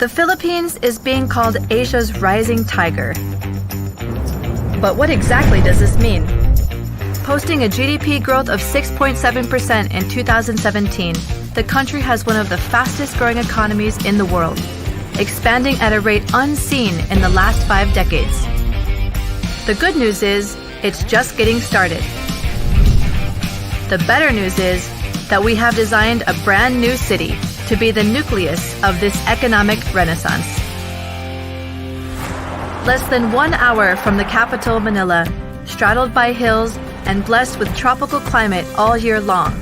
The Philippines is being called Asia's rising tiger. But what exactly does this mean? Posting a GDP growth of 6.7% in 2017, the country has one of the fastest growing economies in the world, expanding at a rate unseen in the last 5 decades. The good news is, it's just getting started. The better news is that we have designed a brand new city to be the nucleus of this economic renaissance. Less than 1 hour from the capital, Manila, straddled by hills and blessed with tropical climate all year long,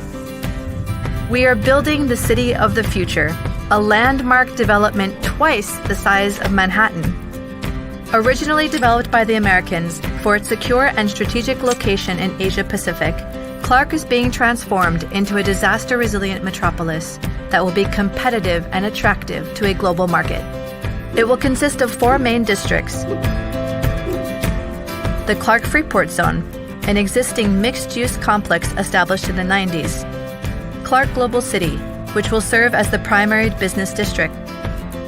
we are building the city of the future, a landmark development twice the size of Manhattan. Originally developed by the Americans for its secure and strategic location in Asia Pacific, Clark is being transformed into a disaster-resilient metropolis that will be competitive and attractive to a global market. It will consist of 4 main districts. The Clark Freeport Zone, an existing mixed-use complex established in the 90s. Clark Global City, which will serve as the primary business district.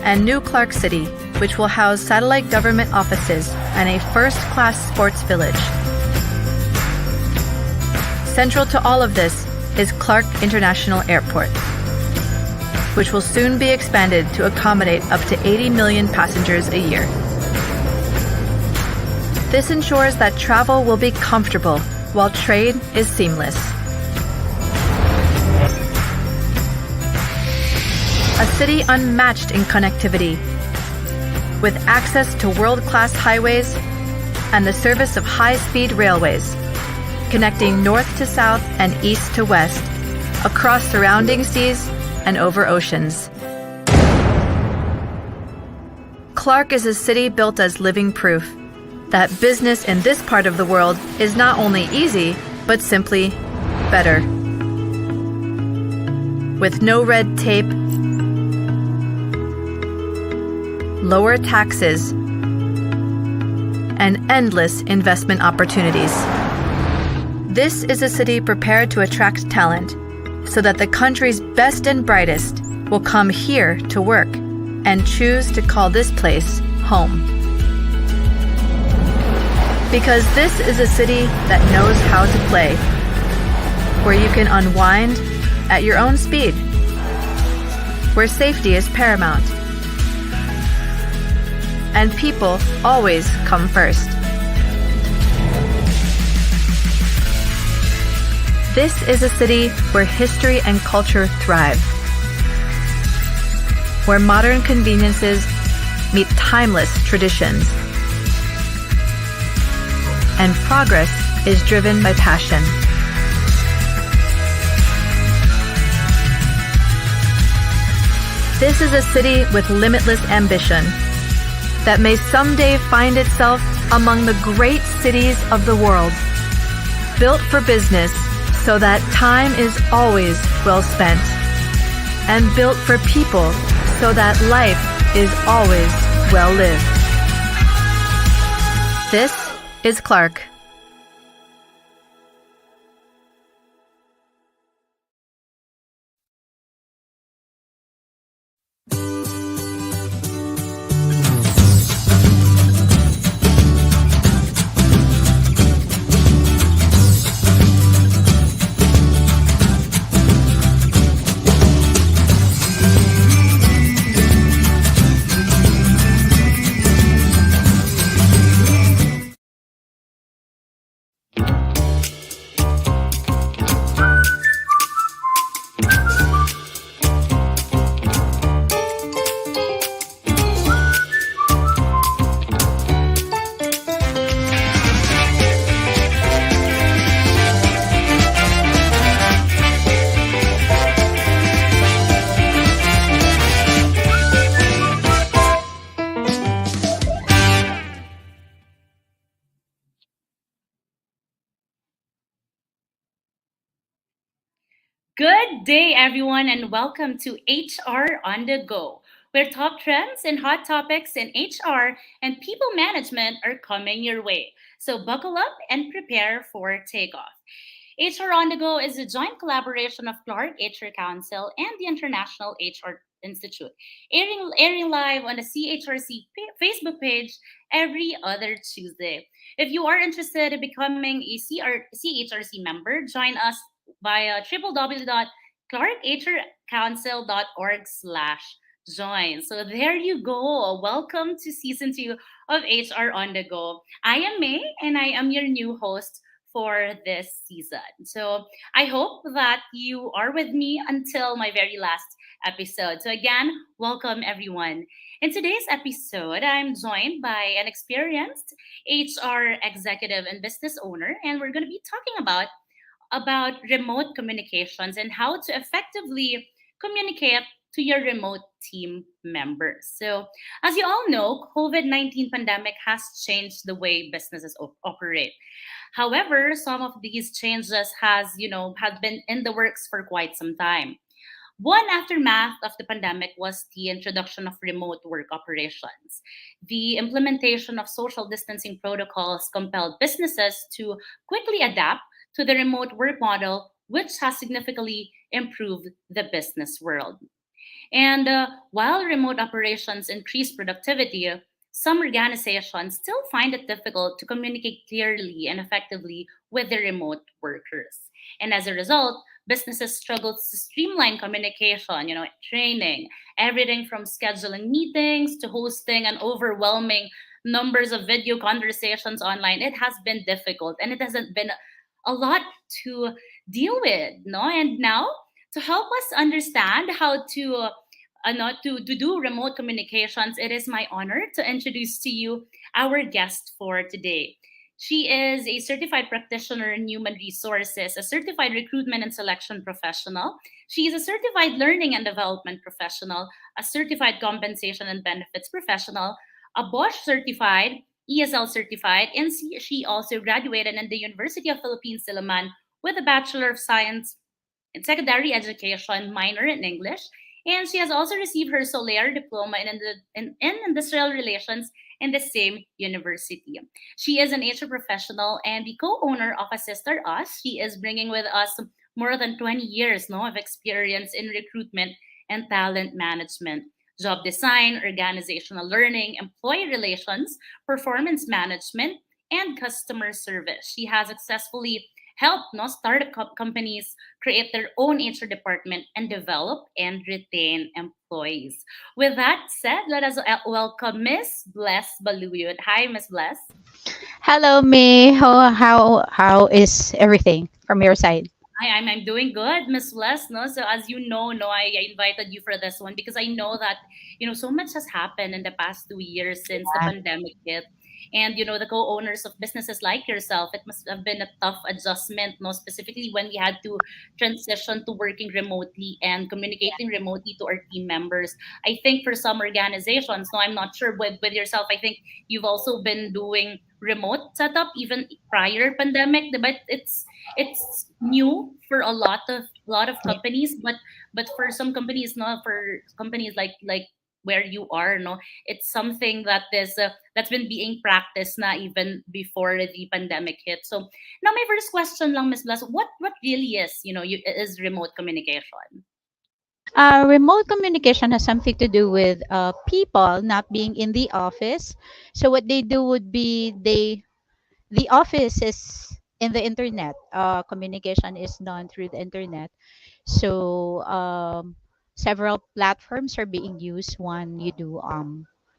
And New Clark City, which will house satellite government offices and a first-class sports village. Central to all of this is Clark International Airport, which will soon be expanded to accommodate up to 80 million passengers a year. This ensures that travel will be comfortable while trade is seamless. A city unmatched in connectivity, with access to world-class highways and the service of high-speed railways, connecting north to south and east to west, across surrounding seas and over oceans. Clark is a city built as living proof that business in this part of the world is not only easy, but simply better. With no red tape, lower taxes, and endless investment opportunities. This is a city prepared to attract talent so that the country's best and brightest will come here to work and choose to call this place home. Because this is a city that knows how to play, where you can unwind at your own speed, where safety is paramount, and people always come first. This is a city where history and culture thrive, where modern conveniences meet timeless traditions, and progress is driven by passion. This is a city with limitless ambition that may someday find itself among the great cities of the world, built for business so that time is always well spent, and built for people so that life is always well lived. This is Clark. Good day, everyone, and welcome to HR on the Go, where top trends and hot topics in HR and people management are coming your way. So buckle up and prepare for takeoff. HR on the Go is a joint collaboration of Clark HR Council and the International HR Institute, airing live on the CHRC Facebook page every other Tuesday. If you are interested in becoming a CHRC member, join us via www.clarkhrcouncil.org/join. So there you go. Welcome to season 2 of HR on the Go. I am May, and I am your new host for this season. So I hope that you are with me until my very last episode. So again, welcome everyone. In today's episode, I'm joined by an experienced HR executive and business owner, and we're going to be talking about remote communications and how to effectively communicate to your remote team members. So, as you all know, COVID-19 pandemic has changed the way businesses operate. However, some of these changes have been in the works for quite some time. One aftermath of the pandemic was the introduction of remote work operations. The implementation of social distancing protocols compelled businesses to quickly adapt to the remote work model, which has significantly improved the business world. And while remote operations increase productivity, some organizations still find it difficult to communicate clearly and effectively with their remote workers. And as a result, businesses struggle to streamline communication, training, everything from scheduling meetings to hosting an overwhelming numbers of video conversations online. It has been difficult and it hasn't been a lot to deal with, no? And now to help us understand how to not to do remote communications, it is my honor to introduce to you our guest for today. She is a certified practitioner in human resources, a certified recruitment and selection professional. She is a certified learning and development professional, a certified compensation and benefits professional, a Bosch certified, ESL certified, and she also graduated in the University of Philippines, Silliman with a Bachelor of Science in secondary education, minor in English, and she has also received her Soler diploma in industrial relations in the same university. She is an HR professional and the co-owner of a Sister Us. She is bringing with us more than 20 years of experience in recruitment and talent management, job design, organizational learning, employee relations, performance management, and customer service. She has successfully helped startup companies create their own HR department and develop and retain employees. With that said, let us welcome Miss Bless Baluyot. Hi, Miss Bless. Hello, May. How is everything from your side? I'm doing good, Miss Bless. No, so as you know, no, I invited you for this one because I know that so much has happened in the past 2 years since the pandemic hit. And the co-owners of businesses like yourself, it must have been a tough adjustment, no, specifically when we had to transition to working remotely and communicating remotely to our team members. I think for some organizations, no, I'm not sure with yourself. I think you've also been doing remote setup even prior pandemic, but it's new for a lot of companies, but for some companies, not for companies like where you are, no, it's something that's been being practiced na even before the pandemic hit. So now my first question lang, Miss Blas, what really is remote communication? Remote communication has something to do with people not being in the office. So what they do would be the office is in the internet. Communication is done through the internet. So several platforms are being used when you do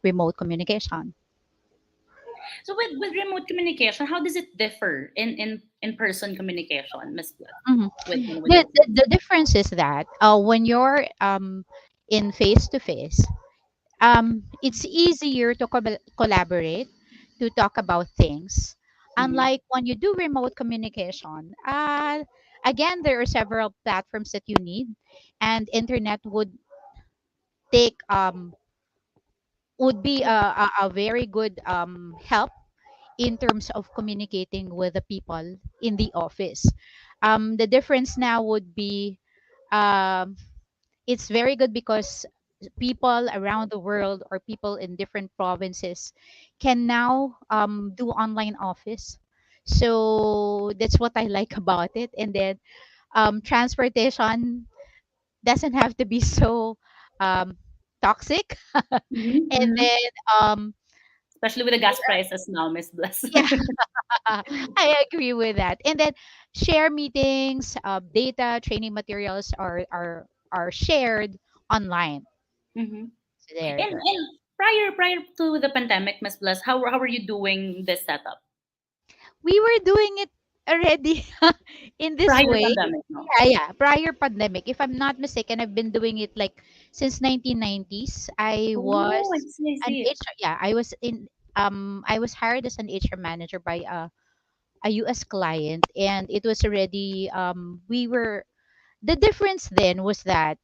remote communication. So with remote communication, how does it differ in person communication, Miss Blas, Mhm. with The, your the the difference is that when you're in face to face, it's easier to collaborate, to talk about things. Mhm. Unlike when you do remote communication, again, there are several platforms that you need, and internet take would be a very good help in terms of communicating with the people in the office. The difference now would be um, it's very good because people around the world or people in different provinces can now do online office. So that's what I like about it. And then transportation doesn't have to be so. um, toxic. Mhm, And mhm. then Especially with the gas prices now, Miss Bless. yeah, I agree with that. And then share meetings, data, training materials are shared online. Mhm. So there you And go. prior to the pandemic, Miss Bless, how are you doing this setup? We were doing it already in this Prior way. pandemic, no? Yeah, yeah. Prior pandemic, if I'm not mistaken, I've been doing it like since 1990s. I was Oh, I see, I an see. HR. Yeah, I was hired as an HR manager by a US client, and it was already we were the difference then was that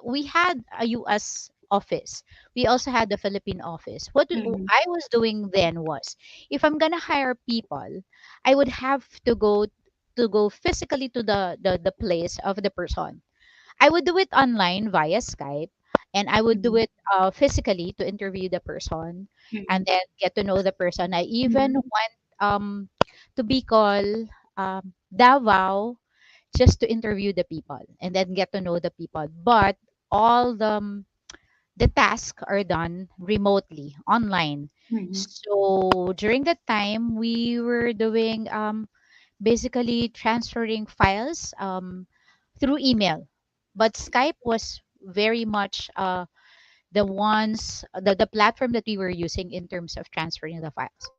we had a US office. We also had the Philippine office. Mhm, I was doing then was, if I'm gonna hire people, I would have to go physically to the place of the person. I would do it online via Skype, and I would do mhm, it physically to interview the person and mhm, then get to know the person. I even mhm, went to Bicol, Davao, just to interview the people and then get to know the people. But all the tasks are done remotely, online. mhm, So during that time, we were doing basically transferring files through email. But Skype was very much the platform that we were using in terms of transferring the files.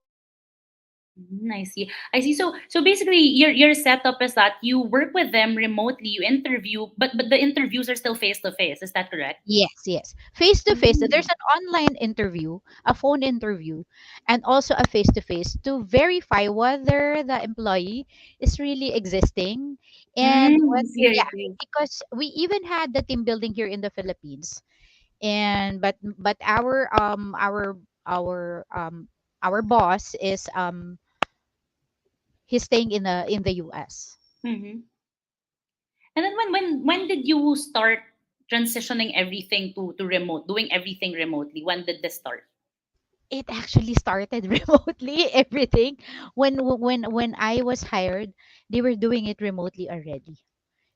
I see. I see. So basically, your setup is that you work with them remotely, you interview, but the interviews are still face to face. Is that correct? Yes, yes. Face to face. Mm. There's an online interview, a phone interview, and also a face to face to verify whether the employee is really existing and Mm, I see, whether, I yeah, see. because we even had the team building here in the Philippines. And but our boss is he's staying in the US. Mm-hmm. And then when did you start transitioning everything to remote, doing everything remotely? When did this start? It actually started remotely, everything. When I was hired, they were doing it remotely already.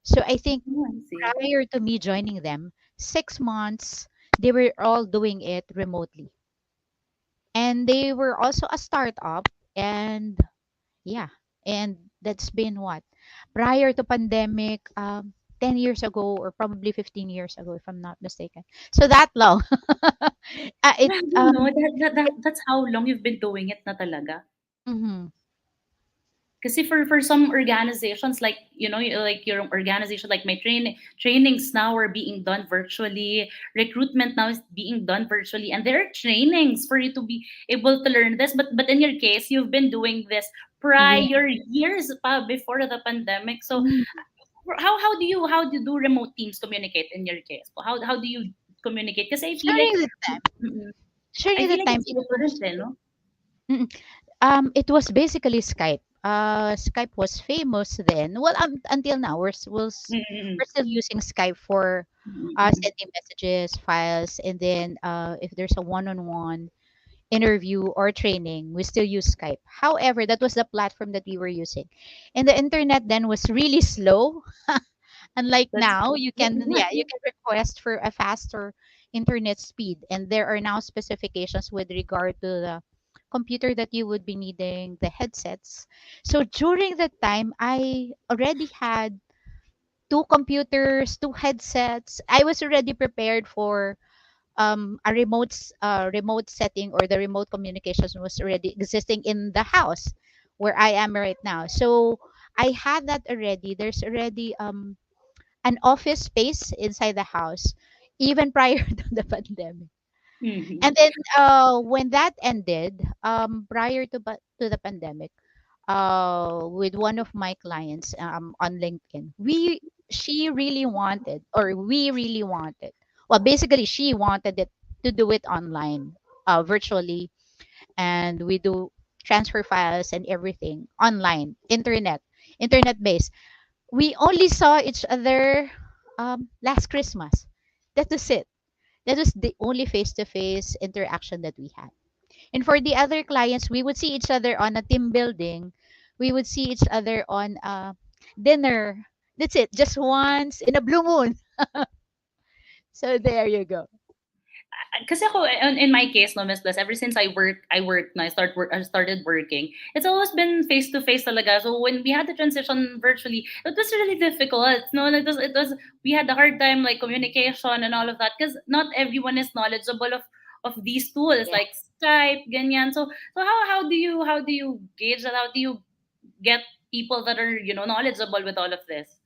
So I think Oh, I see. prior to me joining them, 6 months, they were all doing it remotely. And they were also a startup. And yeah, and that's been what? Prior to pandemic, 10 years ago or probably 15 years ago, if I'm not mistaken. So that long. It Grabe, no? That's how long you've been doing it na talaga. mhm. Kasi for some organizations, like like your organization, like my trainings now are being done virtually. Recruitment now is being done virtually, and there are trainings for you to be able to learn this. But in your case, you've been doing this Yeah. prior years pa before the pandemic. So how do you do remote teams communicate in your case? How do you communicate? Because I feel like During the time, mm-mm, I during the feel like time it's it different, was eh, no? mm, it was basically Skype. Skype was famous then. Well, until now Mm-mm, we're still using Skype for mm-mm, sending messages, files, and then if there's a one-on-one interview or training, we still use Skype. However, that was the platform that we were using, and the internet then was really slow. Unlike that's now, true. you Yeah, can, yeah. yeah, you can request for a faster internet speed, and there are now specifications with regard to the computer that you would be needing, the headsets. So during that time, I already had two computers, two headsets. I was already prepared for remote setting, or the remote communications was already existing in the house where I am right now. So I had that already. There's already an office space inside the house even prior to the pandemic. Mhm. And then when that ended, prior to the pandemic, with one of my clients on LinkedIn, she really wanted, or we really wanted, well, basically she wanted it to do it online, virtually, and we do transfer files and everything online, internet based. We only saw each other last Christmas. That was it. That was the only face to face interaction that we had. And for the other clients, we would see each other on a team building. We would see each other on dinner. That's it. Just once in a blue moon. So there you go. Kasi ako, in my case, no, Miss Bless, ever since I started working, it's always been face to face talaga. So when we had to transition virtually, it was really difficult. No, we had a hard time like communication and all of that because not everyone is knowledgeable of these tools Yeah. like Skype, ganyan. So how do you gauge that? How do you get people that are knowledgeable with all of this?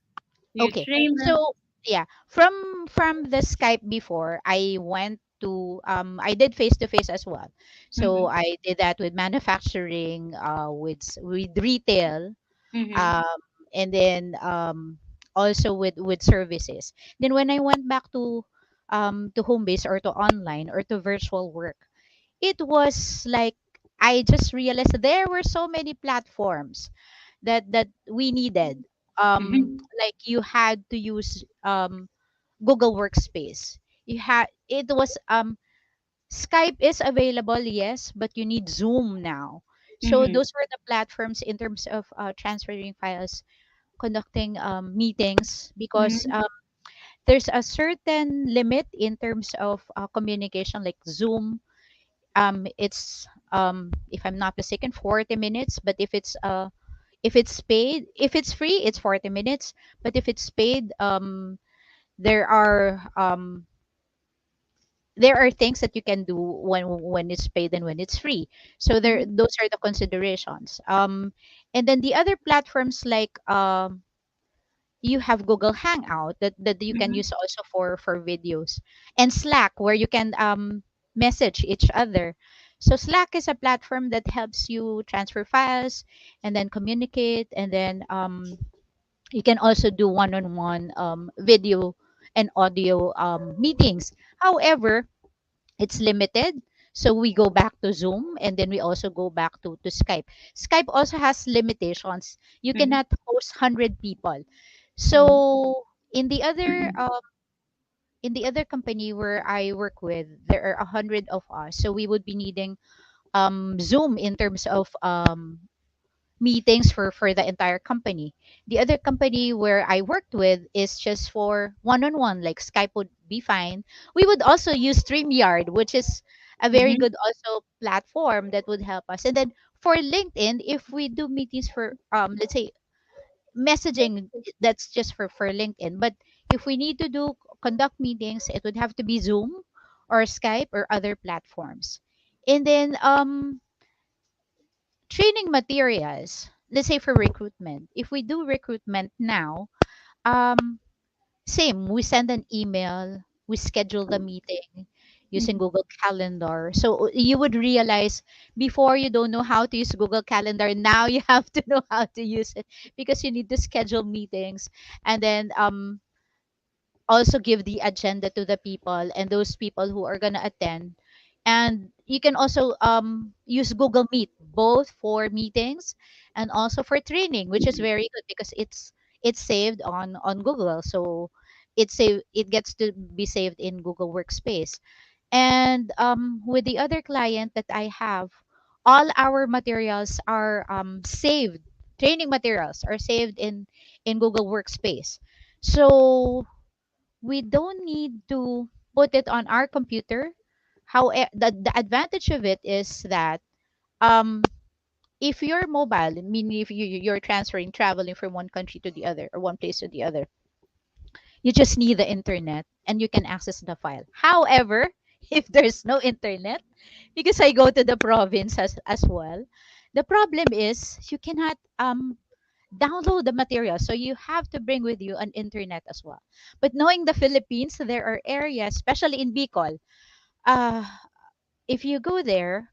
Do you Okay. train them? So yeah, from the Skype before, I went to I did face to face as well. So Mm-hmm. I did that with manufacturing, with retail, Mm-hmm. um, and then also with services. Then when I went back to home base or to online or to virtual work, it was like I just realized there were so many platforms that we needed. Mm-hmm. Like you had to use Google Workspace. You had it was Skype is available, yes, but you need Zoom now. So Mm-hmm. those were the platforms in terms of transferring files, conducting meetings, because Mm-hmm. there's a certain limit in terms of communication, like Zoom. It's if I'm not mistaken, 40 minutes. But if it's paid, if it's free, it's 40 minutes. But if it's paid, there are um, there are things that you can do when it's paid and when it's free. So there, Mm-hmm. those are the considerations. And then the other platforms, like you have Google Hangout that you can Mm-hmm. use also for videos, and Slack, where you can message each other. So Slack is a platform that helps you transfer files and then communicate, and then you can also do one-on-one video and audio meetings. However, it's limited. So we go back to Zoom, and then we also go back to Skype. Skype also has limitations. You Mm-hmm. cannot host 100 people. Mm-hmm. So in the other company where I work with, there are 100 of us. So we would be needing Zoom in terms of meetings for the entire company. The other company where I worked with is just for one-on-one, like Skype would be fine. We would also use StreamYard, which is a very Mm-hmm. good also platform that would help us. And then for LinkedIn, if we do meetings for let's say messaging, that's just for LinkedIn. But if we need to do conduct meetings, it would have to be Zoom or Skype or other platforms. And then training materials, let's say for recruitment, if we do recruitment now, um same, we send an email, we schedule the meeting using Mm-hmm. Google Calendar. So you would realize, before you don't know how to use Google Calendar, now you have to know how to use it, because you need to schedule meetings, and then also give the agenda to the people and those people who are going to attend. And you can also use Google Meet, both for meetings and also for training, which is very good because it's saved on Google. So it gets to be saved in Google Workspace. And with the other client that I have, all our materials are saved. Training materials are saved in Google Workspace. So we don't need to put it on our computer. How the advantage of it is that um, if you're mobile, meaning if you're transferring, traveling from one country to the other or one place to the other, you just need the internet and you can access the file. However, if there's no internet, because I go to the province as well, the problem is you cannot download the material. So you have to bring with you an internet as well. But knowing the Philippines, there are areas, especially in Bicol, uh, if you go there,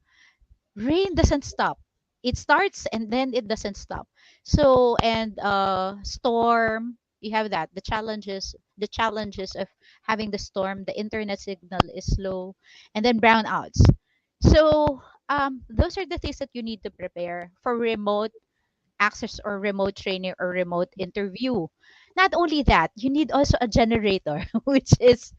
rain doesn't stop. It starts and then it doesn't stop. So and storm, you have that. The challenges of having the storm, the internet signal is low, and then brownouts. So those are the things that you need to prepare for remote access or remote training or remote interview. Not only that, you need also a generator, which is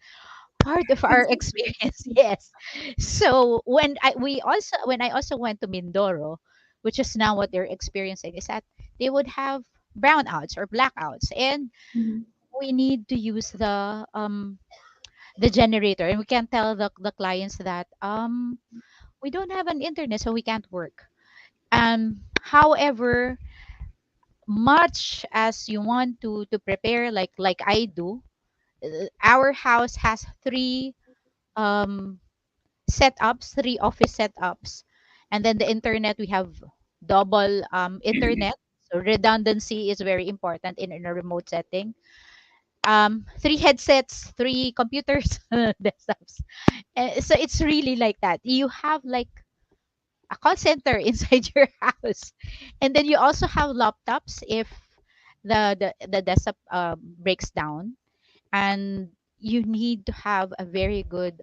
part of our experience. Yes. So when I also went to Mindoro, which is now what they're experiencing, is that they would have brownouts or blackouts, and Mm-hmm. we need to use the the generator, and we can tell the clients that we don't have an internet, so we can't work. However, much as you want to prepare, like I do, our house has um three office setups, and then the internet, we have double internet. So redundancy is very important in a remote setting. Three headsets, three computers, desktops. So it's really like that. You have like a call center inside your house, and then you also have laptops if the desktop breaks down, and you need to have a very good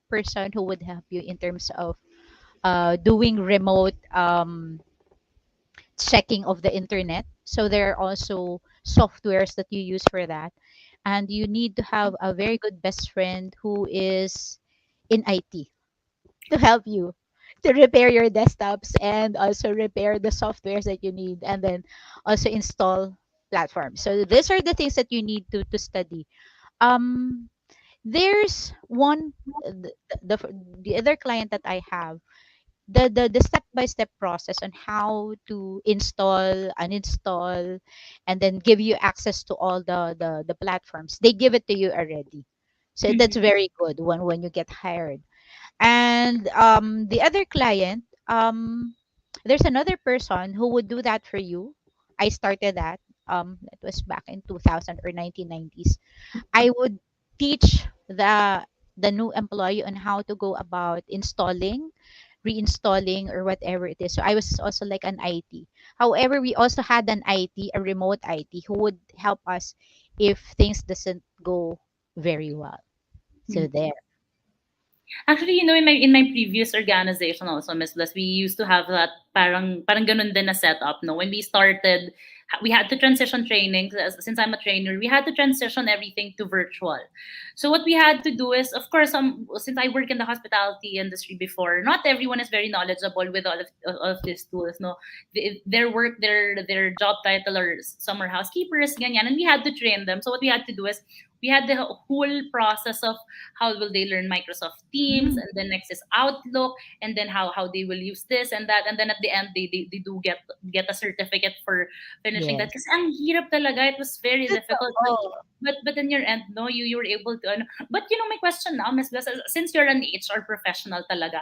person who would help you in terms of doing remote checking of the internet. So there are also softwares that you use for that. And you need to have a very good best friend who is in IT to help you to repair your desktops and also repair the softwares that you need, and then also install platforms. So these are the things that you need to study. Um, there's one the, the other client that I have, the step by step process on how to install, uninstall, and then give you access to all the platforms. They give it to you already. So that's Mhm. very good when you get hired. And the other client, there's another person who would do that for you. I started that. That was back in 2000 or 1990s. I would teach the new employee on how to go about installing, reinstalling, or whatever it is. So I was also like an IT. However, we also had an IT, a remote IT, who would help us if things doesn't go very well. So there. Actually, in my previous organization also, Miss Bless, we used to have that parang ganun din na setup, no? When we started, we had to transition training. Since I'm a trainer, we had to transition everything to virtual. So what we had to do is, of course, since I work in the hospitality industry before, not everyone is very knowledgeable with all of these tools, no? Their work, their job title or summer housekeepers, ganyan, and we had to train them. So what we had to do is we had the whole process of how will they learn Microsoft Teams, Mm, and then next is Outlook, and then how they will use this and that, and then at the end they do get a certificate for finishing that. yes. Because ang hirap talaga, it was very difficult, Totoo. but in your end, no, you were able to but my question now, Miss Blas, since you're an HR professional talaga,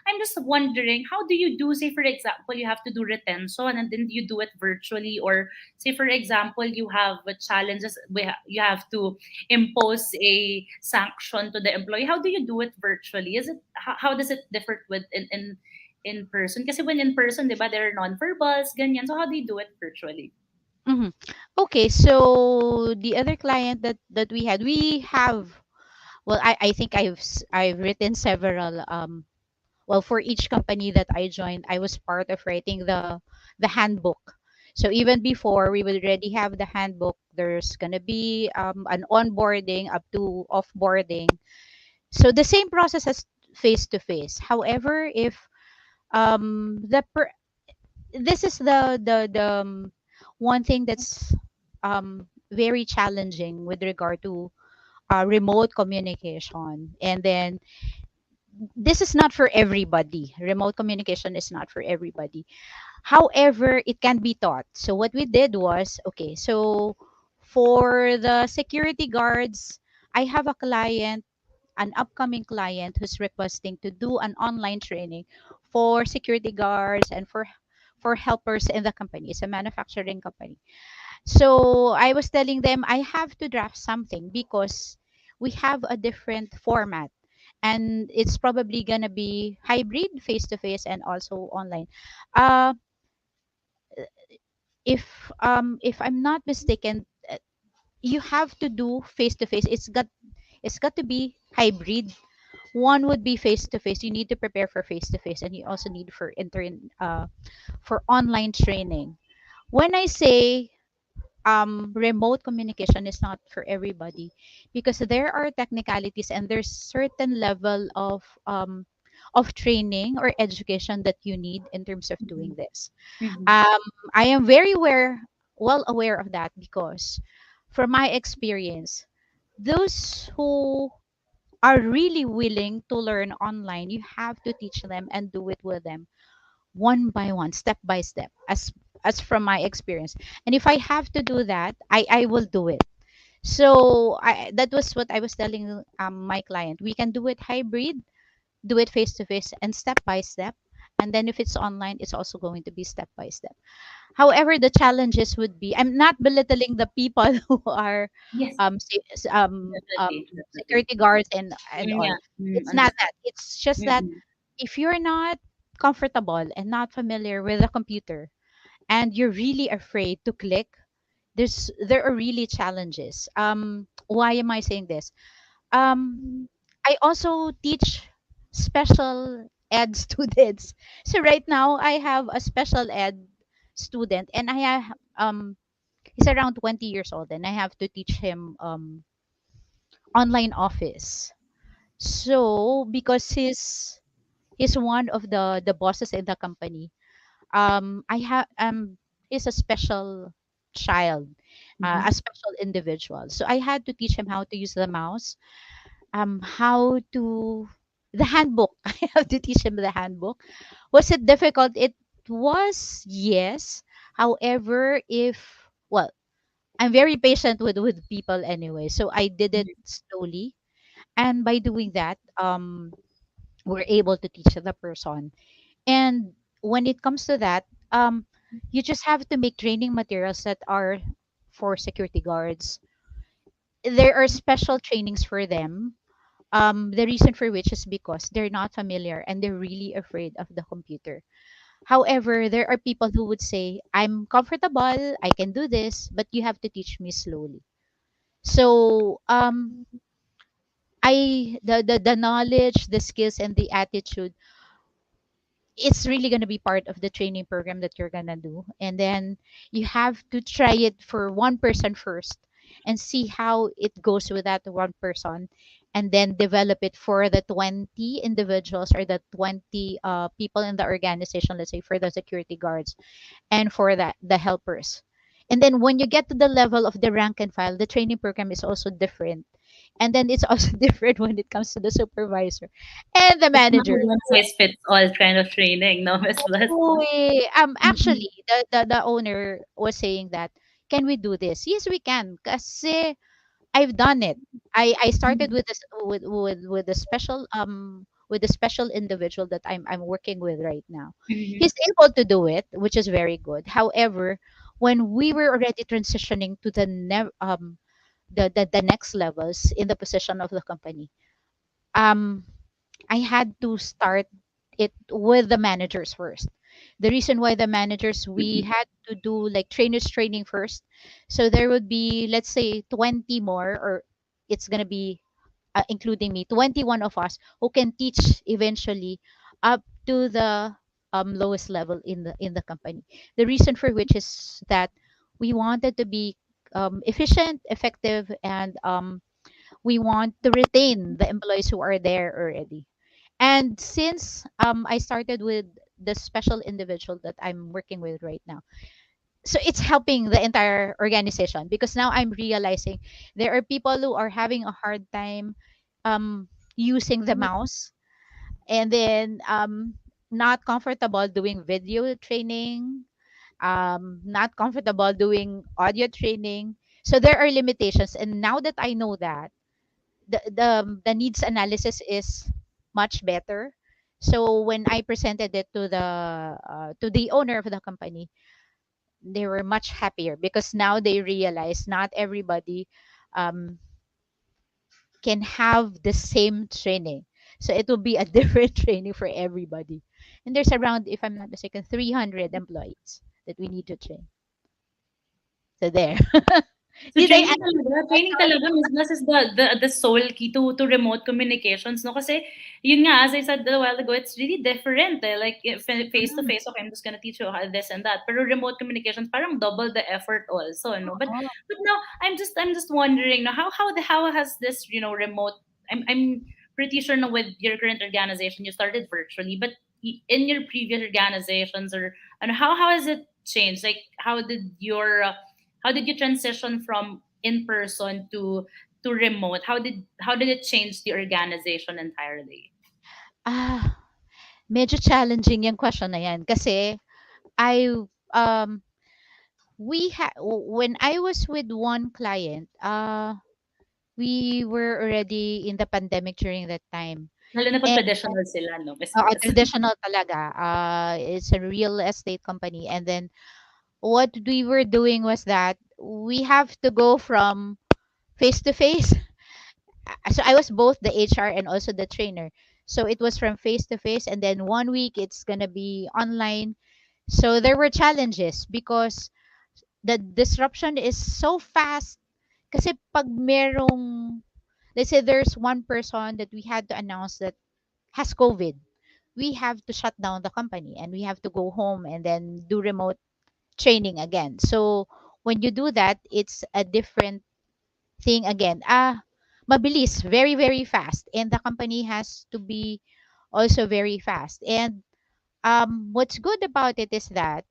I'm just wondering, how do you do, say for example, you have to do retention and then you do it virtually, or say for example you have challenges, you have to impose a sanction to the employee. How do you do it virtually? Is it how does it differ with in person? Kasi when in person, 'di ba, there are non-verbals, ganyan. So how do you do it virtually? Mhm. Okay, so the other client that we have, well, I think I've written several well, for each company that I joined, I was part of writing the handbook. So even before we would already have the handbook, there's gonna be an onboarding up to offboarding. So the same process as face to face. However, if the this is the one thing that's very challenging with regard to remote communication. And then this is not for everybody. Remote communication is not for everybody. However, it can be taught. So what we did was, okay, so for the security guards, I have a client, an upcoming client who's requesting to do an online training for security guards and for helpers in the company. It's a manufacturing company. So I was telling them I have to draft something because we have a different format, and it's probably gonna be hybrid, face to face and also online. Uh, if I'm not mistaken, you have to do face to face. It's got to be hybrid. One would be face to face. You need to prepare for face to face, and you also need for online training. When I say remote communication is not for everybody, because there are technicalities and there's certain level of training or education that you need in terms of doing this. Mm-hmm. um, I am very well aware of that, because from my experience, those who are really willing to learn online, you have to teach them and do it with them one by one, step by step, as from my experience. And if I have to do that, I will do it. So that was what I was telling my client. We can do it hybrid, do it face to face, and step by step. And then if it's online, it's also going to be step by step. However, the challenges would be, I'm not belittling the people who are Yes, definitely, definitely. security guards and Mm, all. yeah, It's not understand. that. It's just that Mm-mm. if you're not comfortable and not familiar with a computer and you're really afraid to click, there are really challenges. Why am I saying this? Um, I also teach special ed students. So right now I have a special ed student, and I have he's around 20 years old, and I have to teach him online office. So because he's one of the bosses in the company, I have he's a special child, a Mm-hmm. special individual. So I had to teach him how to use the mouse, how to the handbook. I have to teach him the handbook. Was it difficult? It was, yes. However, if well, I'm very patient with people anyway, so I did it slowly. And by doing that, we're able to teach the person. And when it comes to that, you just have to make training materials that are for security guards. There are special trainings for them. The reason for which is because they're not familiar and they're really afraid of the computer. However, there are people who would say, I'm comfortable, I can do this, but you have to teach me slowly. So the knowledge, the skills, and the attitude, it's really going to be part of the training program that you're going to do. And then you have to try it for one person first and see how it goes with that one person, and then develop it for the 20 individuals or the 20 people in the organization, let's say for the security guards and for the helpers. And then when you get to the level of the rank and file, the training program is also different. And then it's also different when it comes to the supervisor and the It's not a manager. one size fits all kind of training, no, Miss Bliss. Oh, Mm-mm. actually, the owner was saying that, can we do this? Yes, we can. Kasi I've done it. I started with this with the special with the special individual that I'm working with right now. Mm-hmm. He's able to do it, which is very good. However, when we were already transitioning to the next levels in the position of the company, um I had to start it with the managers first. The reason why the managers, we had to do like trainers training first. So there would be, let's say, 20 more, or it's going to be including me, 21 of us who can teach eventually up to the lowest level in the company. The reason for which is that we wanted to be efficient, effective, and we want to retain the employees who are there already. And since I started with the special individual that I'm working with right now, so it's helping the entire organization, because now I'm realizing there are people who are having a hard time um, using the mouse, and then not comfortable doing video training, not comfortable doing audio training. So there are limitations, and now that I know that, the needs analysis is much better. So when I presented it to the owner of the company, they were much happier, because now they realize not everybody um, can have the same training. So it will be a different training for everybody. And there's around, if I'm not mistaken, 300 employees that we need to train. So there. So Did I answer the training question? talaga, Miss Blas, is the sole key to remote communications, no? Kasi, yun nga, as I said a while ago, it's really different, eh. Like, if face to Mm. face, okay, I'm just gonna teach you how this and that. Pero remote communications, parang double the effort also, no? Oo. But now, I'm just wondering, no, how has this, remote, I'm pretty sure, no, with your current organization, you started virtually, but in your previous organizations, or, and how has it changed? Like, how did you transition from in person to remote? How did it change the organization entirely? Ah, medyo challenging yung question na yan kasi I um when I was with one client, we were already in the pandemic during that time. Lalo na 'pag And traditional sila 'no, Miss oo, Bes? traditional talaga. It's a real estate company. And then what we were doing was that we have to go from face to face. So I was both the HR and also the trainer. So it was from face to face, and then 1 week it's gonna be online. So there were challenges because the disruption is so fast. Kasi pag merong, let's say there's one person that we had to announce that has COVID, we have to shut down the company and we have to go home and then do remote training again. So when you do that, it's a different thing again. Mabilis, very, very fast. And the company has to be also very fast. And what's good about it is that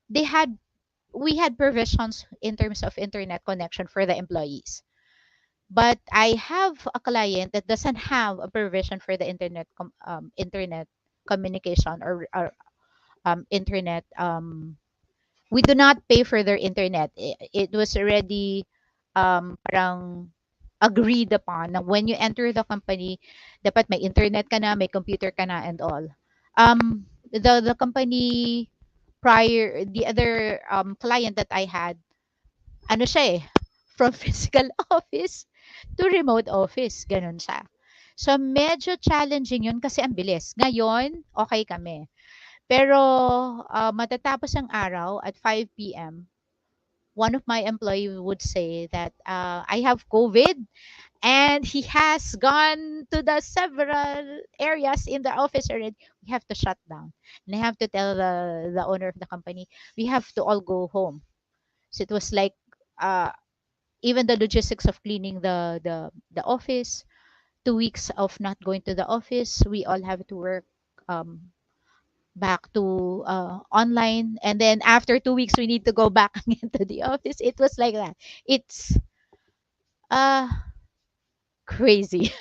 they had we had provisions in terms of internet connection for the employees. But I have a client that doesn't have a provision for the internet communication or internet. We do not pay for their internet. It was already parang agreed upon na when you enter the company, dapat may internet ka na, may computer ka na, and all. The company prior, the other client that I had, ano siya eh, from physical office to remote office. Ganun siya. So, medyo challenging yun kasi ang bilis. Ngayon, okay kami. Pero, matatapos ang araw at 5 p.m., one of my employee would say that I have COVID and he has gone to the several areas in the office already. We have to shut down. And I have to tell the owner of the company, we have to all go home. So it was like uh, even the logistics of cleaning the office, 2 weeks of not going to the office, we all have to work um, back to online, and then after 2 weeks we need to go back again to the office. It was like that. It's uh crazy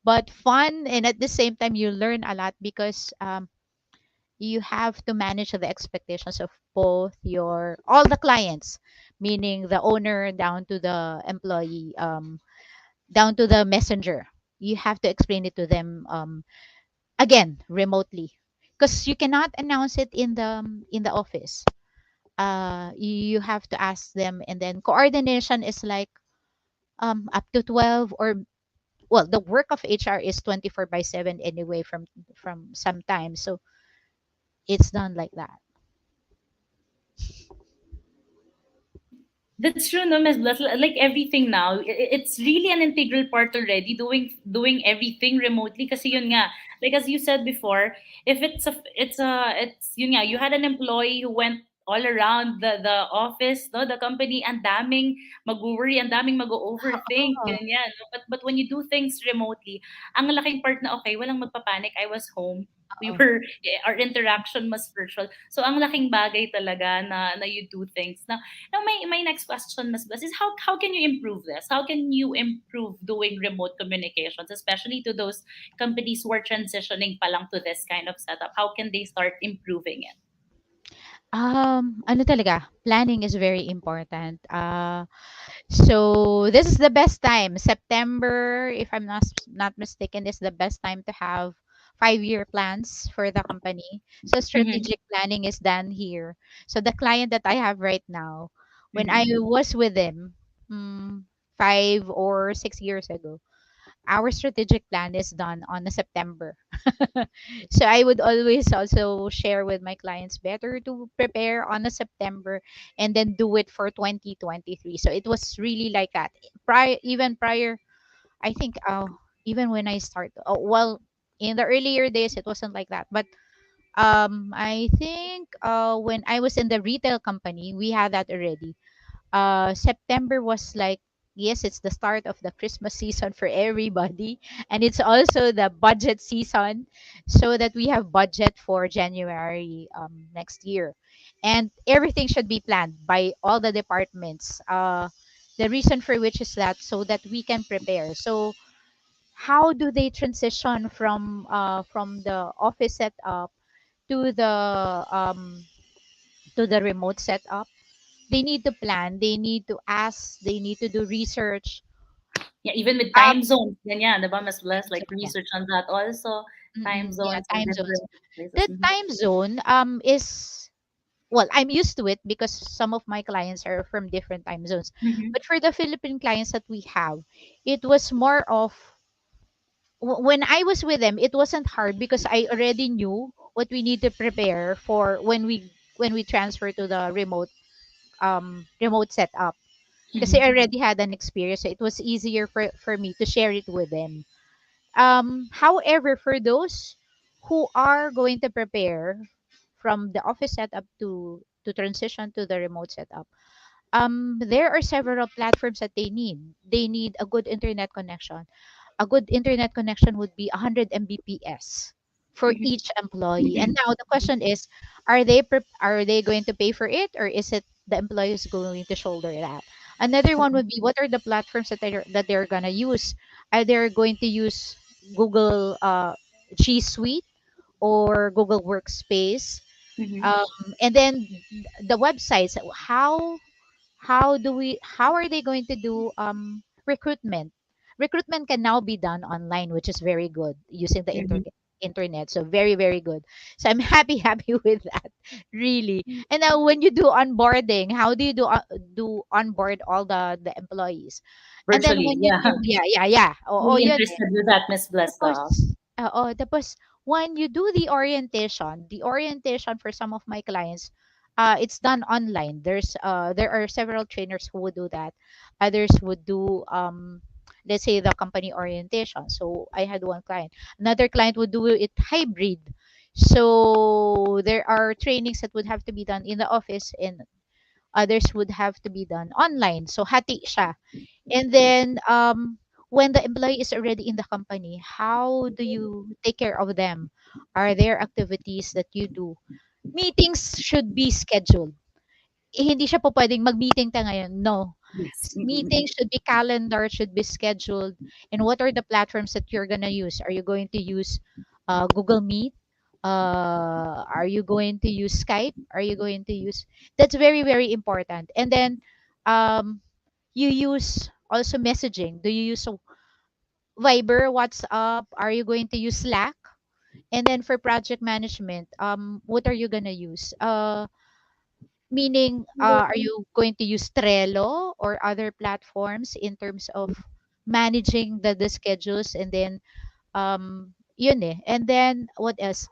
but fun, and at the same time you learn a lot because you have to manage the expectations of both your all the clients, meaning the owner down to the employee, down to the messenger. You have to explain it to them again remotely because you cannot announce it in the office. You have to ask them, and then coordination is like up to 12, or well, the work of HR is 24 by 7 anyway from sometimes, so it's done like that. That's true, no, Miss Bless. Like everything now, it's really an integral part already. Doing everything remotely. Kasi yun nga, like as you said before, if it's yun nga, you had an employee who went all around the office, no, the company, and daming mag-worry, and daming mag-overthink, Oo. ganyan. No? But when you do things remotely, ang laking part na okay, walang magpapanik. I was home. We Oo. were our interaction was virtual. So ang laking bagay talaga na you do things. Now, my next question, Ms. Bless, is how can you improve this? How can you improve doing remote communications, especially to those companies who are transitioning pa lang to this kind of setup? How can they start improving it? Ano talaga, planning is very important. So this is the best time. September, if I'm not mistaken, is the best time to have 5-year plans for the company. So Mm-hmm. strategic planning is done here. So the client that I have right now, when I Mm-hmm. was with them, 5 or 6 years ago, our strategic plan is done on the September. So I would always also share with my clients, better to prepare on a September and then do it for 2023. So it was really like that. Prior, I think even when I start, well, in the earlier days it wasn't like that. But I think when I was in the retail company, we had that already. September was like yes, it's the start of the Christmas season for everybody, and it's also the budget season, so that we have budget for January next year, and everything should be planned by all the departments. The reason for which is that so that we can prepare. So how do they transition from the office setup to the remote setup? They need to plan, they need to ask, they need to do research. Yeah, even with um time zones, ganyan, diba? Mas less like yeah. research on that also. Time Yeah, zones in time zones. different places. The time zone is, well, I'm used to it because some of my clients are from different time zones. Mm-hmm. But for the Philippine clients that we have, it was more of, when I was with them, it wasn't hard because I already knew what we need to prepare for when we transfer to the remote setup. Because I Mm-hmm. already had an experience, so it was easier for me to share it with them. However, for those who are going to prepare from the office setup to transition to the remote setup, there are several platforms that they need. They need a good internet connection. A good internet connection would be 100 Mbps for Mm-hmm. each employee. And now the question is, are they going to pay for it, or is it the employee is going to shoulder that? Another one would be, what are the platforms that they're gonna use? Are they going to use Google G Suite or Google Workspace? Mm-hmm. And then the websites, how are they going to do recruitment? Recruitment can now be done online, which is very good, using the Mm-hmm. internet. So very, very good. So I'm happy with that, really. And now when you do onboarding, how do you do onboard all the employees? And then Virtually, when you yeah. do, yeah, yeah, yeah, oh, Really yun. interested with that, Miss Blesta. Tapos when you do the orientation for some of my clients, it's done online. There are several trainers who would do that. Others would do, let's say, the company orientation. So I had one client. Another client would do it hybrid. So there are trainings that would have to be done in the office, and others would have to be done online. So hati siya. And then, when the employee is already in the company, how do you take care of them? Are there activities that you do? Meetings should be scheduled. Hindi siya po pwedeng mag-meeting tayo ngayon. No. Yes. Meeting should be calendar, should be scheduled. And what are the platforms that you're gonna use? Are you going to use Google Meet? Are you going to use Skype? Are you going to use? That's very, very important. And then, um, you use also messaging. Do you use Viber, WhatsApp? Are you going to use Slack? And then for project management, what are you gonna use? Meaning, are you going to use Trello or other platforms in terms of managing the schedules? And then, yun eh. And then what else?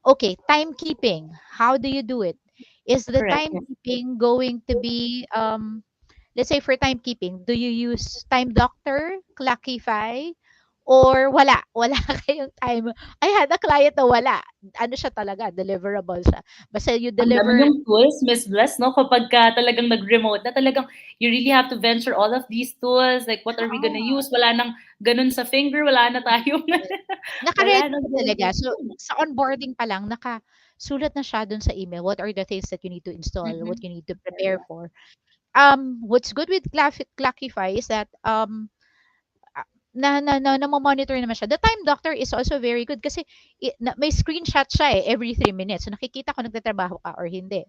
Okay, timekeeping. How do you do it? Is the Correct. Yes. timekeeping going to be, let's say for timekeeping, do you use Time Doctor, Clockify, or wala? Wala kayong time. I had a client na wala. Ano siya talaga, deliverable siya. Basta you Ang dami deliver. yung tools, Miss Bless, no? Kapag ka talagang nag-remote na, talagang you really have to venture all of these tools. Like, what are we gonna Oo. use? Wala nang ganun sa finger, wala na tayong, wala Naka-ready nang na ganun. talaga. So, sa onboarding pa lang, nakasulat na siya dun sa email. What are the things that you need to install? What Mm-hmm. you need to prepare for? What's good with Clockify is that, monitor naman siya. The Time Doctor is also very good kasi may screenshot siya every 3 minutes. So, nakikita ko nagtatrabaho ka or hindi.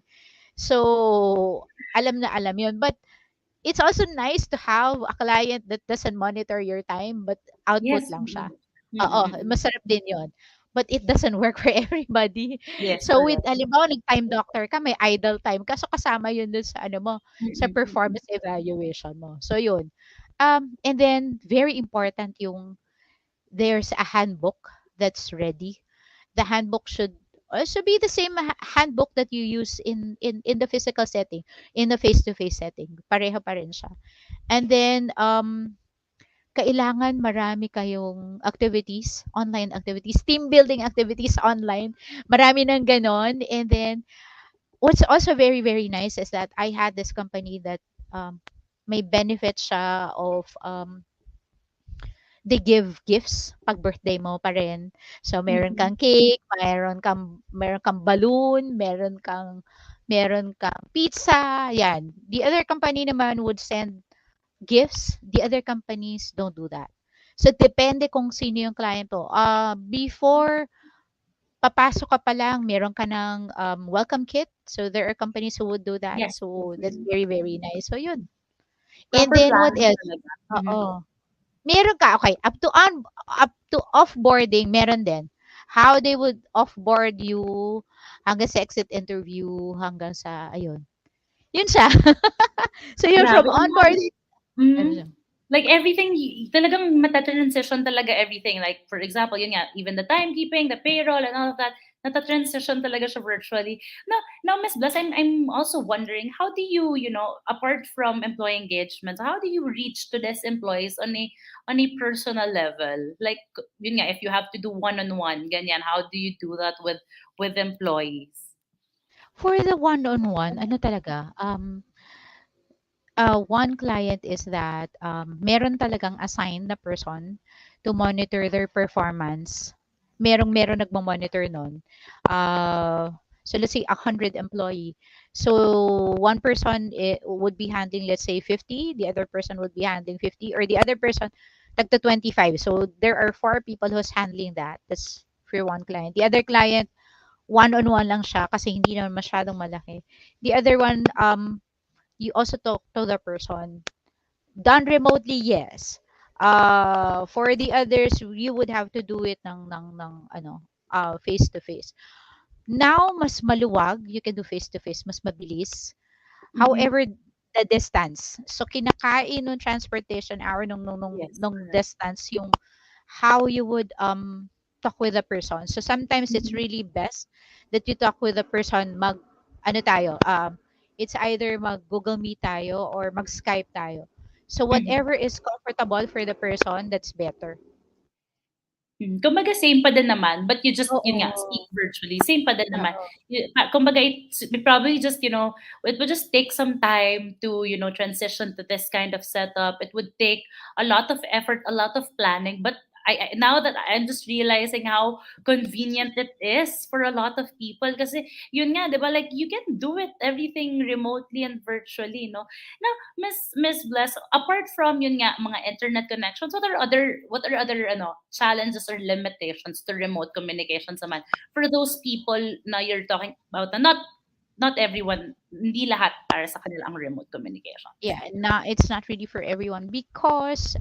So, alam na alam yun. But it's also nice to have a client that doesn't monitor your time but output Yes. lang siya. Mm-hmm. Oo, Mm-hmm. masarap din yun. But it doesn't work for everybody. Yes, So with correct. halimbawa nag-time doctor ka, may idle time, kaso kasama yun dun sa ano mo, sa Mm-hmm. performance evaluation mo. So yun. And then very important yung there's a handbook that's ready. The handbook should also be the same handbook that you use in the physical setting, in the face-to-face setting. Pareho pa rin siya. And then, kailangan marami kayong activities, online activities, team building activities online. Marami ng ganon. And then, what's also very, very nice is that I had this company that, um, may benefit siya of they give gifts pag birthday mo pa rin. So meron Mm-hmm. kang cake, meron kang balloon, meron kang pizza, yan. The other company naman would send gifts. The other companies don't do that. So depende kung sino yung client mo. Before papasok ka pa lang, meron ka ng welcome kit. So there are companies who would do that. Yes. So that's Mm-hmm. very, very nice. So yun. And Proper then what planning else? talaga. Mm-hmm. Oo. Meron ka, okay, up to offboarding, meron din. How they would offboard you hanggang sa exit interview, hanggang sa, ayun. Yun siya. So yun, from Grabe. onboarding, ano Mm. siya? Like everything, talagang mata-transition talaga everything. Like for example, yun nga, even the timekeeping, the payroll, and all of that, nata-transition talaga siya virtually. Now, Miss Bless, I'm also wondering, how do you, apart from employee engagement, how do you reach to these employees on a personal level? Like, yun nga, if you have to do one-on-one, ganyan, how do you do that with employees? For the one-on-one, ano talaga, one client is that meron talagang assigned na person to monitor their performance. Meron nagmo-monitor nun. Uh, so let's say 100 employee. So one person would be handling, let's say 50, the other person would be handling 50, or the other person tagto 25. So there are four people who's handling that. That's for one client. The other client, one-on-one lang siya kasi hindi naman masyadong malaki. The other one, you also talk to the person. Done remotely, yes. For the others, you would have to do it ng ano, face to face. Now, mas maluwag, you can do face to face, mas mabilis. Mm-hmm. However, the distance. So kinakain nung transportation hour Yes, nung correct. distance yung how you would talk with the person. So sometimes it's Mm-hmm. really best that you talk with the person mag ano tayo it's either mag Google Meet tayo or mag Skype tayo. So Mm-hmm. whatever is comfortable for the person, that's better. Kumbaga same pa din naman, but you just, yun nga, speak Oo. virtually. Same pa din naman. Oo. Kumbaga, we probably just, it would just take some time to, transition to this kind of setup. It would take a lot of effort, a lot of planning, but now that I'm just realizing how convenient it is for a lot of people kasi yun nga, 'di ba? Like you can do it everything remotely and virtually, no? Now, Miss Bless, apart from yun nga mga internet connections, what are other challenges or limitations to remote communications naman for those people na you're talking about na not everyone, hindi lahat para sa kanila ang remote communications. Yeah, it's not really for everyone because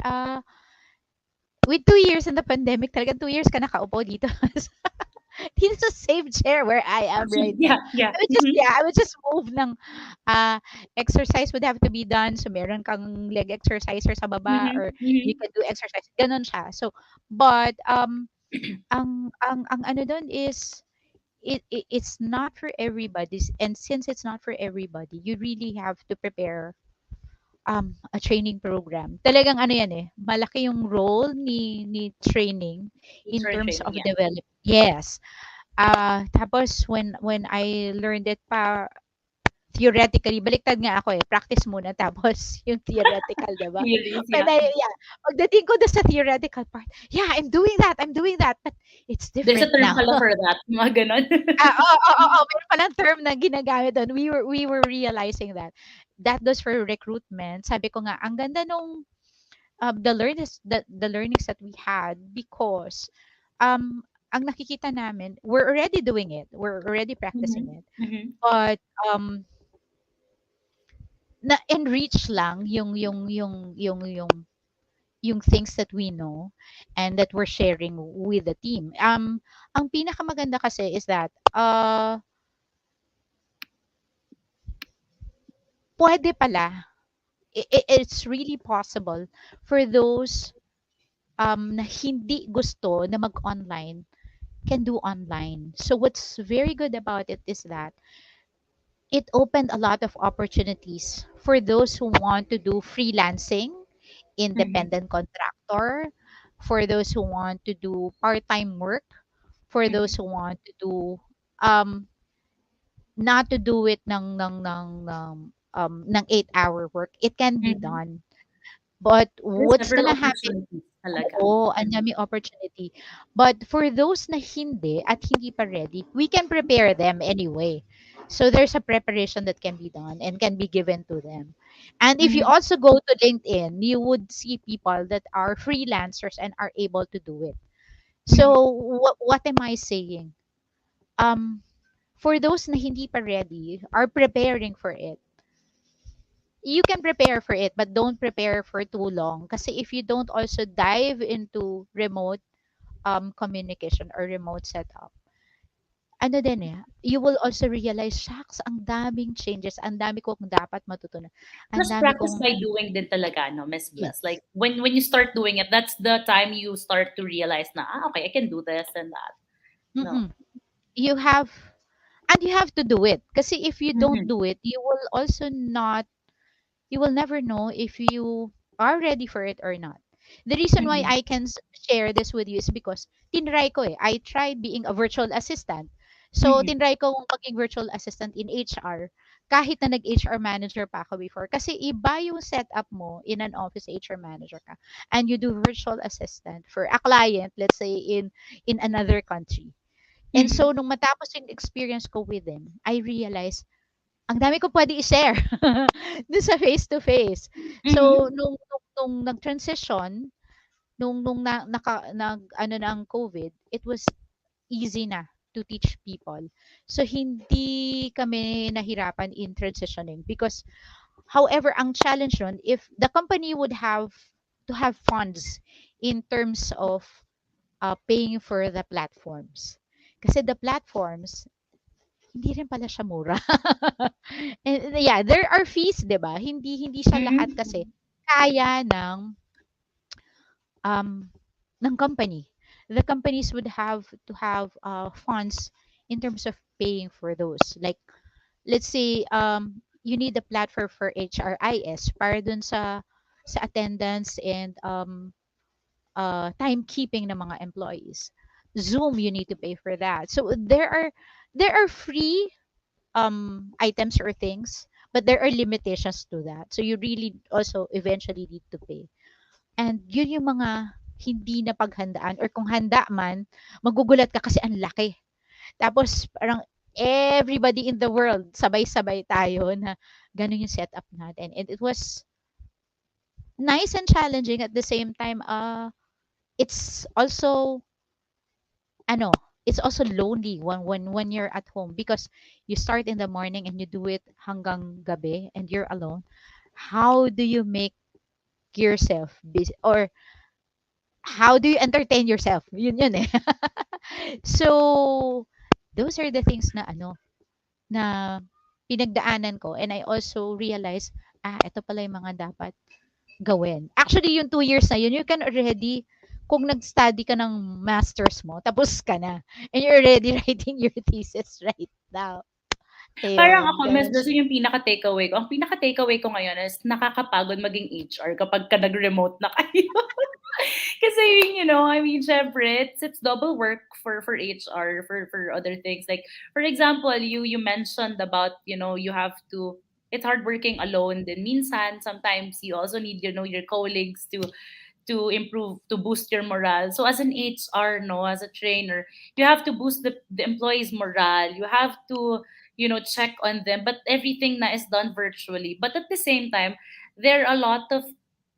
with 2 years in the pandemic, talaga 2 years ka nakaupo dito. Dito sa same chair where I am right now. Yeah, yeah. I would just move ng exercise would have to be done. So meron kang leg exerciser sa baba Mhm, or you mhm, can do exercise. Ganon siya. So but ang ano dun is it's not for everybody, and since it's not for everybody, you really have to prepare a training program. Talagang ano yan eh, malaki yung role ni training in for terms training, of yeah. develop. Yes. Tapos when I learned it pa theoretically, baliktad nga ako eh. Practice muna tapos yung theoretical, 'di ba? Theories, When yeah. pagdating ko doon sa theoretical part, yeah, I'm doing that, but it's There's a different term now. pala for that, mga ganon. Oo, meron palang term na ginagamit doon. We were realizing that. That does for recruitment. Sabi ko nga, ang ganda nung the learnings that we had because ang nakikita namin, we're already doing it. We're already practicing Mhm, it. mhm, But na-enrich lang yung things that we know and that we're sharing with the team. Ang pinakamaganda kasi is that pwede pala. It's really possible for those na hindi gusto na mag-online can do online. So what's very good about it is that it opened a lot of opportunities for those who want to do freelancing, mhm, independent contractor, for those who want to do part-time work, for mhm, those who want to do um not to do it ng ng 8-hour work, it can be Mhm. done. But There's what's several gonna happen? opportunities talaga. Oo, ang daming opportunity. But for those na hindi at hindi pa ready, we can prepare them anyway. So there's a preparation that can be done and can be given to them. And if you Mhm. also go to LinkedIn, you would see people that are freelancers and are able to do it. Mhm. So what am I saying? Um, for those na hindi pa ready, are preparing for it, you can prepare for it, but don't prepare for too long. Kasi if you don't also dive into remote communication or remote setup, ano din eh, you will also realize, shucks, ang daming changes, ang dami kong dapat matutunan, ang Plus dami practice kong, by doing din talaga, no, Miss Bless. yes, Like when you start doing it, that's the time you start to realize na, okay, I can do this and that. No. mm you have, and you have to do it. Kasi if you don't Mhm. do it, you will also not, you will never know if you are ready for it or not. The reason why Mhm. I can share this with you is because tinry ko eh. I tried being a virtual assistant. So, Mhm. tinry ko maging virtual assistant in HR kahit na nag-HR manager pa ako before. Kasi iba yung setup mo in an office HR manager ka and you do virtual assistant for a client, let's say in another country. And Mhm. so, nung matapos yung experience ko with them, I realized ang dami ko puwede i-share dun sa face to face. So, Mhm. nung nag-transition, nung nag-ano na ang COVID, it was easy na to teach people. So, hindi kami nahirapan in transitioning because however, ang challenge nun, if the company would have to have funds in terms of paying for the platforms. Kasi the platforms, hindi rin pala siya mura. And yeah, there are fees, 'di ba? Hindi siya lahat kasi Mhm. kaya um ng company. The companies would have to have funds in terms of paying for those. Like let's say you need a platform for HRIS para dun sa attendance and timekeeping ng mga employees. Zoom, you need to pay for that. So there are free items or things, but there are limitations to that. So you really also eventually need to pay. And yun yung mga hindi na paghandaan or kung handa man, magugulat ka kasi ang laki. Tapos parang everybody in the world, sabay-sabay tayo na ganun yung setup natin. And it was nice and challenging at the same time. It's also ano, it's also lonely when you're at home because you start in the morning and you do it hanggang gabi and you're alone. How do you make yourself busy or how do you entertain yourself? Yun eh. So those are the things na na pinagdaanan ko and I also realized ito pala yung mga dapat gawin. Actually, yung 2 years na yun, you can already, kung nag-study ka ng masters mo, tapos ka na. And you're already writing your thesis right now. Parang Ayun, ako, Miss ganun Bless, siya. yun yung pinaka-takeaway ko. Ang pinaka-takeaway ko ngayon is nakakapagod maging HR kapag ka nag-remote na kayo. Kasi I mean, syempre, it's double work for HR, for other things. Like, for example, you mentioned about, you have to, it's hard working alone. Then minsan, sometimes you also need, your colleagues to improve, to boost your morale. So as an HR, no, as a trainer, you have to boost the employees' morale. You have to, check on them. But everything na is done virtually. But at the same time, there are a lot of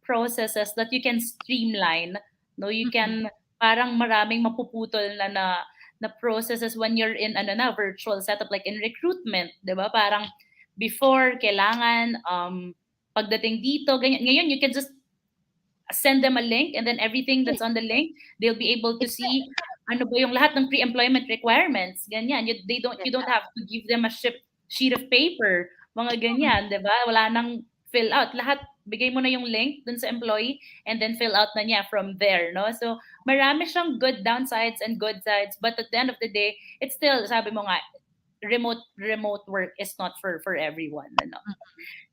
processes that you can streamline. No, you Mm-mm. can parang maraming mapuputol na processes when you're in virtual setup, like in recruitment, 'di ba? Parang before kailangan pagdating dito ganyan, ngayon you can just send them a link, and then everything Yes, that's on the link, they'll be able to it's see ano ba yung lahat ng pre-employment requirements, ganyan. You don't have to give them a sheet of paper, mga ganyan, 'di ba? Wala nang fill out. Lahat bigay mo na yung link dun sa employee, and then fill out na niya from there, no? So, marami siyang good downsides and good sides, but at the end of the day, it's still, sabi mo nga, remote work is not for everyone, ano.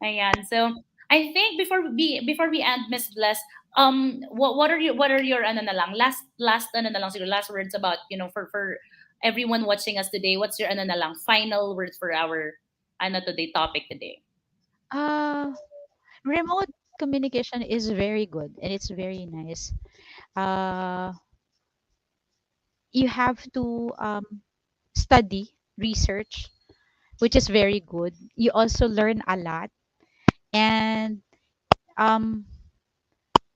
Ayan. So, I think before we end, Miss Bless, what are your ano na lang, last ano na lang siguro, last words about, for everyone watching us today. What's your ano na lang final words for our ano today topic today? Uh, Remote communication is very good and it's very nice. Uh, you have to study, research, which is very good. You also learn a lot, and um,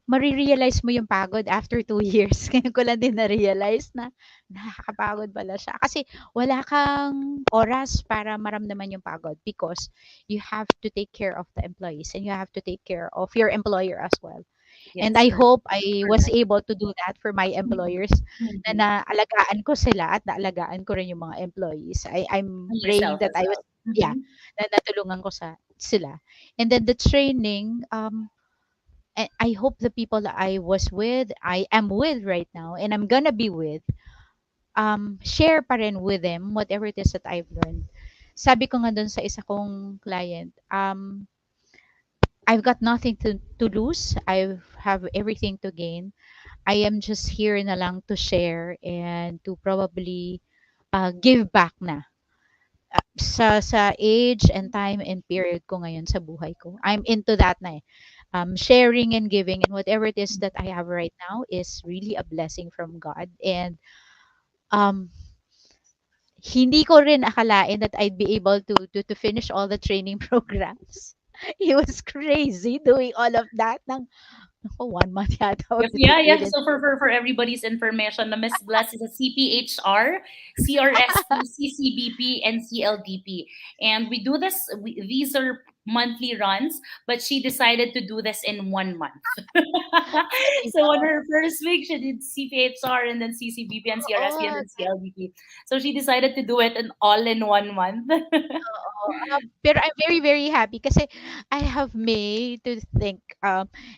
mare-realize mo yung pagod after 2 years. Ngayon ko lang din na-realize na nakakapagod pala siya. Kasi wala kang oras para maramdaman yung pagod because you have to take care of the employees and you have to take care of your employer as well. And Yes, I correct. hope I was Correct. able to do that for my Mhm. employers na Mhm. naalagaan ko sila at naalagaan ko rin yung mga employees. I'm And praying yourself that as I was, well. yeah, Mhm. na natulungan ko sila. And then the training, I hope the people that I was with, I am with right now, and I'm gonna be with, share pa rin with them whatever it is that I've learned. Sabi ko nga dun sa isa kong client, I've got nothing to lose. I have everything to gain. I am just here na lang to share and to probably give back na sa age and time and period ko ngayon sa buhay ko. I'm into that na eh. Sharing and giving and whatever it is that I have right now is really a blessing from God. And um, hindi ko rin akalain that I'd be able to finish all the training programs. It was crazy doing all of that. Naku, 1 month yata Yep. Yeah, we yeah. didn't. So for everybody's information, the Miss Bless is a CPHR, CRSP, CCBP, and CLDP. And we do this, these are monthly runs, but she decided to do this in 1 month. I So on know. her first week, she did CPHR and then CCBP and CRSP and Oo, then CLDP. So she decided to do it in all in 1 month. oo. Pero I'm very, very happy kasi I have May to think.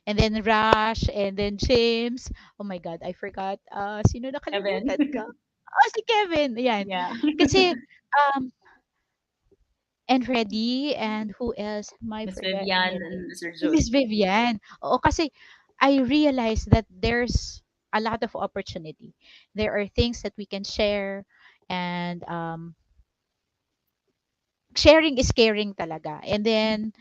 And then Rush, and then James. Oh my God, I forgot. Sino Evan. nakalimutan ko? Oh, si Kevin. Yan. Yeah. Kasi, um, and Freddy, and who else? I Miss forgot the Vivian name. and Mr. Jude. Miss Vivian. Oo, kasi I realized that there's a lot of opportunity. There are things that we can share, and sharing is caring talaga. And then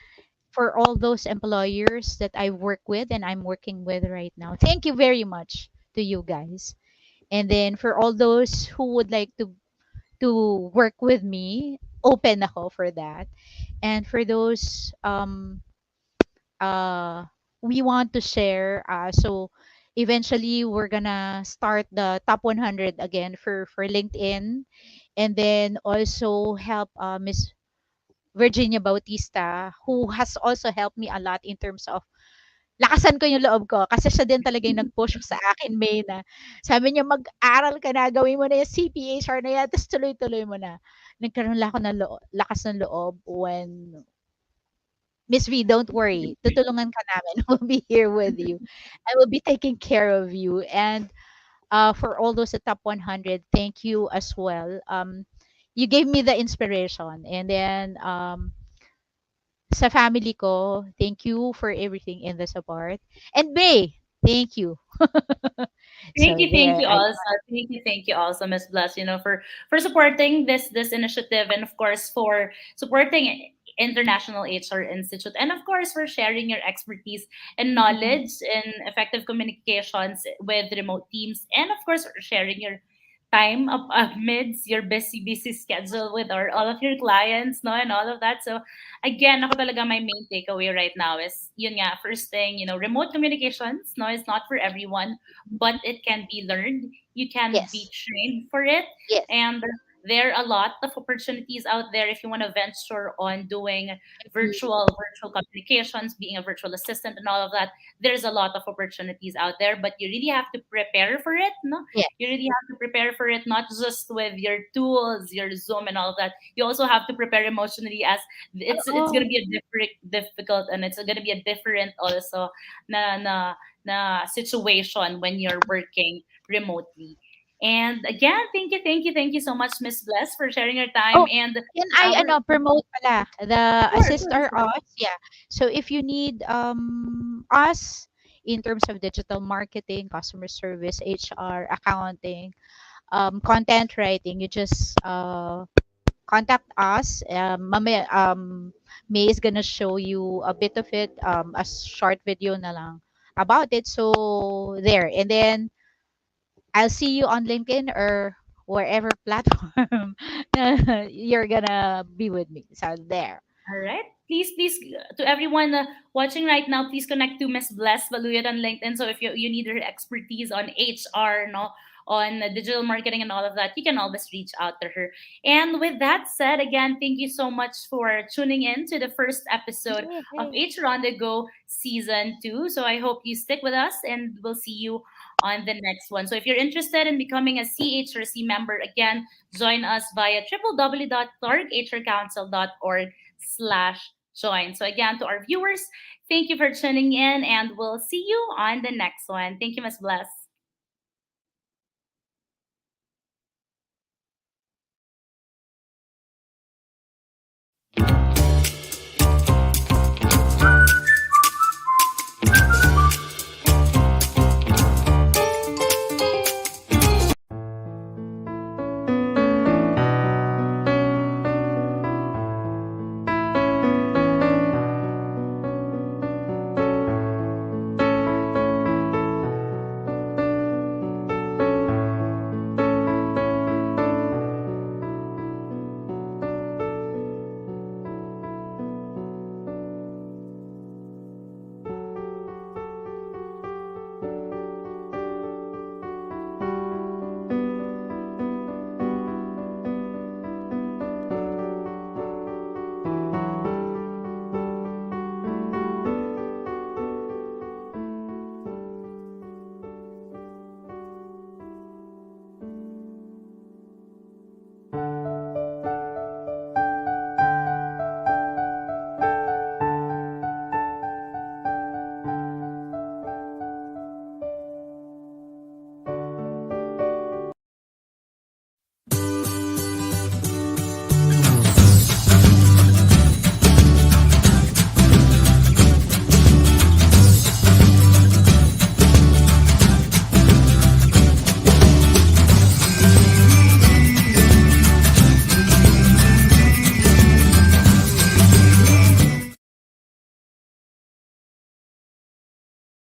for all those employers that I work with and I'm working with right now, thank you very much to you guys. And then for all those who would like to work with me, open ako for that. And for those uh we want to share, so eventually we're gonna start the top 100 again for LinkedIn, and then also help Miss Virginia Bautista, who has also helped me a lot in terms of lakasan ko yung loob ko kasi siya din talaga yung nag-push sa akin, May, na sabi niya, "Mag-aral ka na, gawin mo na yung CPHR na yan, tapos tuloy-tuloy mo na." Nagkaroon lang ako ng lakas ng loob when, "Miss V, don't worry, tutulungan ka namin. We'll be here with you. I will be taking care of you." And for all those at top 100, thank you as well. You gave me the inspiration. And then sa family ko, thank you for everything in the support. And May, thank you. So Thank there, you also. Thank you also, Miss Bless, for supporting this initiative and of course for supporting International HR Institute and of course for sharing your expertise and Mhm. knowledge in effective communications with remote teams and of course for sharing your time up amidst your busy schedule with all of your clients, no, and all of that. So again, ako talaga my main takeaway right now is yun nga, first thing, remote communications, no, it's not for everyone, but it can be learned. You can be Yes. trained for it. Yes. And there are a lot of opportunities out there if you want to venture on doing Mhm. virtual communications, being a virtual assistant and all of that. There's a lot of opportunities out there, but you really have to prepare for it, no? Yes. You really have to prepare for it, not just with your tools, your Zoom and all of that. You also have to prepare emotionally as it's Oo. gonna be a difficult and it's gonna be a different also na situation when you're working remotely. And again, thank you so much, Miss Bless, for sharing your time. Oh, And can I we're promote pala the sure, assist sure, or sure. us? Yeah. So if you need us in terms of digital marketing, customer service, HR, accounting, content writing, you just contact us. May is gonna show you a bit of it, a short video na lang about it. So there, and then I'll see you on LinkedIn or wherever platform you're gonna be with me. So there. All right. Please, to everyone watching right now, please connect to Miss Bless Baluyot on LinkedIn. So if you need her expertise on HR, no, on digital marketing and all of that, you can always reach out to her. And with that said, again, thank you so much for tuning in to the first episode of Yay. HR on the Go Season 2. So I hope you stick with us and we'll see you on the next one. So if you're interested in becoming a CHRC member, again, join us via www.targethrcouncil.org/join. So again, to our viewers, thank you for tuning in and we'll see you on the next one. Thank you, Ms. Bless.